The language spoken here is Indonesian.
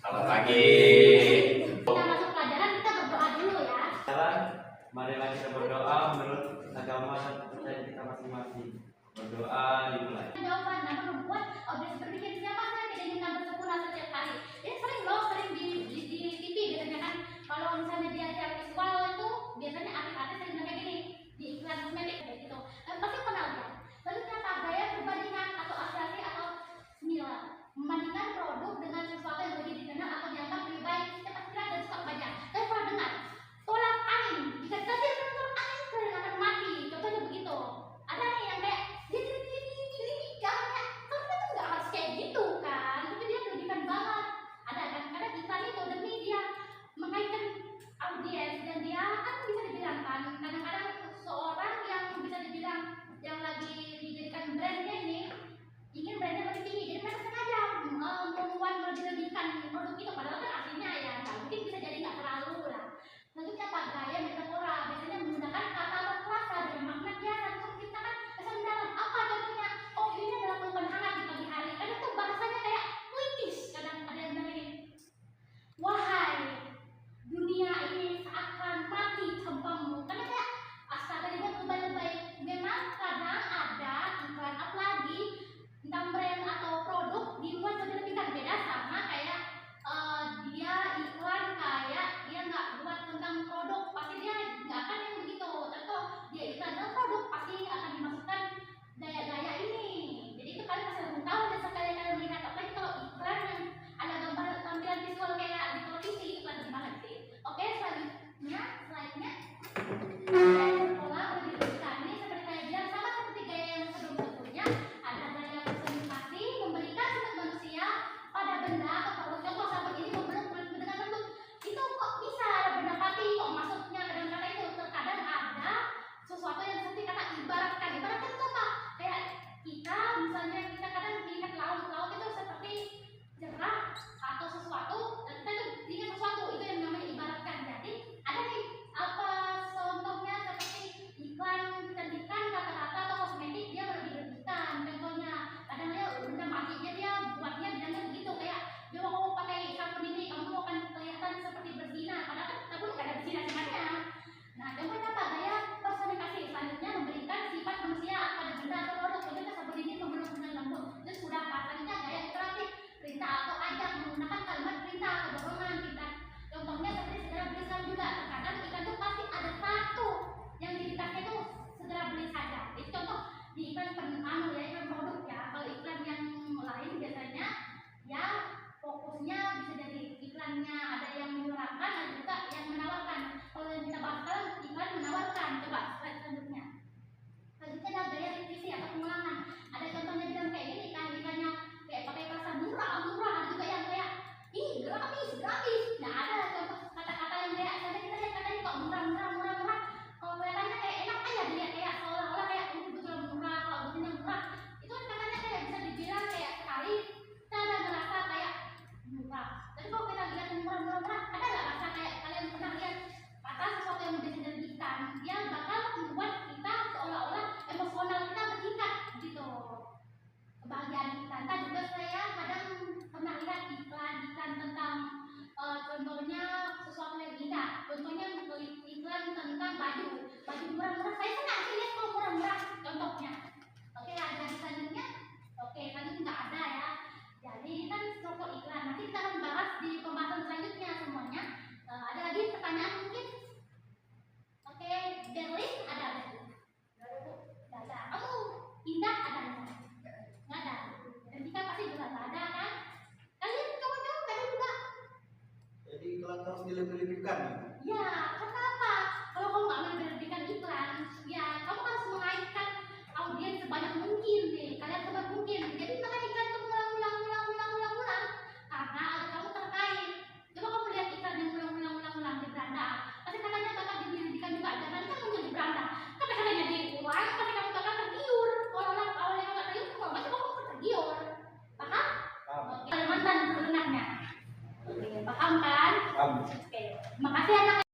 Selamat pagi. Kita masuk pelajaran, kita berdoa dulu ya. Sekarang marilah kita berdoa menurut agama dan percaya kita masing-masing. Berdoa dimulai. Jawaban nama membuat objek berpikir siapa sih yang tidak ingin bersempurna setiap hari. Ini sering di TV biasanya kan, kalau misalnya dia visual itu biasanya artis-artis yang kayak gini di iklan kosmetik kayak gitu. Pasti pernah lihat. Lalu kenapa gaya perbandingan atau asosiasi atau nilai membandingkan produk dengan sesuatu yang lebih dikenal atau dianggap lebih baik, cepat gerak dan suka banyak. Saya pernah dengar tolak angin, jika terjadi tolak angin kalian akan mati. Contohnya begitu. Ada nih yang kayak dia ini jangan, tapi itu nggak harus kayak gitu kan, tapi dia berlebihan banget. Ada kan, karena iklan itu demi dia mengaitkan audiens dan dia kan bisa dibilang kan, kadang-kadang seorang yang bisa dibilang yang lagi dijadikan brandnya ini ingin brandnya lebih tinggi, jadi mereka sengaja membuat lebih-lebihkan produk itu, padahal kan aslinya ya nggak mungkin, bisa jadi nggak terlalu lah. Selanjutnya apa? Gaya metafora, biasanya menggunakan kata berkuasa dengan makna kiasan untuk menciptakan kesan mendalam. Apa contohnya? Oh, ini adalah pelukan hangat di pagi hari. Kadang tuh bahasanya kayak puitis, kadang ada yang bilang ini, wahai dunia ini seakan mati tanpamu. Karena kayak astaga dia lebay-lebay. Memang kadang ada iklan apalagi tentang brand atau produk dibuat lebih-lebihkan, beda sama kayak dia iklan kayak dia nggak buat tentang produk, pasti dia nggak akan yang begitu. Contoh dia iklan tentang produk pasti akan dimasukkan gaya-gaya ini. Jadi itu kalian pasti belum tahu dan sekali kalian melihat, apalagi kalau iklan yang ada gambar tampilan visual kayak di televisi, itu keren banget sih. Oke, selanjutnya slide-nya pola lebih-lebihkan. Ini seperti saya bilang sama seperti gaya yang sebelum-sebelumnya, ada gaya personifikasi memberikan sifat manusia pada benda atau produk. Contoh sabun ini membeluk kulit dengan lembut. Itu kok bisa ada benda mati, kok masuknya ke dalam kata itu? Terkadang ada sesuatu yang seperti kata ibaratkan itu apa? Kayak kita misalnya kita kadang melihat laut itu seperti jerah atau sesuatu, dan kita itu lihat sesuatu itu yang namanya ibaratkan. Jadi ada nih apa contohnya seperti iklan kecantikan kata-kata atau kosmetik, dia berlebih-lebihkan. Contohnya kadang dia benda matinya dia buatnya bilangnya begitu, kayak dia mau pakai sabun ini kamu akan kelihatan seperti berzina, padahal kan sabun nggak ada berzina-zinanya. Nah, contohnya apa? Gaya personifikasi selanjutnya memberikan sifat manusia pada benda atau produk. Contohnya sabun ini membeluk dengan lembut. Terus sudah selanjutnya gaya iteratif, perintah atau ajak menggunakan kalimat perintah atau dorongan kita. Contohnya seperti segera beli sekarang juga. Terkadang iklan itu pasti ada satu yang ditasnya itu segera beli saja. Itu contoh di iklan ya, iklan produk ya. Kalau iklan yang lain biasanya ya fokusnya bisa jadi iklannya ada yang menyuarakan dan juga yang menawarkan. Kalau yang kita bahas sekarang iklan menawarkan. Coba slide selanjutnya. Selanjutnya adalah gaya revisi atau pengulangan. Ada contohnya bilang kayak gini kan, iklannya kayak pakai frasa murah. Ada juga yang kayak ih gratis. Nah, ada contoh kata-kata yang kayak tadi kita lihat katanya kok murah. Kalau kelihatannya kayak enak aja dilihat, kayak seolah-olah kayak ini betul murah, kalau begini murah. Itu kan katanya kayak bisa dibilang kayak sekali kita ada merasa kayak murah. Tapi kalau kita lihat murah, ada nggak rasa kayak kalian pernah lihat kata sesuatu yang bisa dilebihkan, dia bakal membuat kita seolah-olah emosional kita bertingkat gitu, kebahagiaan kita. Entah juga saya kadang pernah lihat iklan tentang contohnya sesuatu yang indah. Contohnya iklan tentang baju murah-murah. Saya senang sih lihat kalau murah-murah contohnya. Oke, ada selanjutnya. Oke, tadi nggak ada ya. Jadi ini kan contoh iklan. Nanti kita akan bahas di pembahasan selanjutnya semuanya. Ada lagi pertanyaan mungkin? Oke, Berlin ada lagi. Nggak ada. Kamu indah ada nggak? Nggak ada. Dan kita pasti juga nggak ada kan? Kalian cowok-cowok ada juga. Jadi iklan harus dilebih-lebihkan. Ya, kan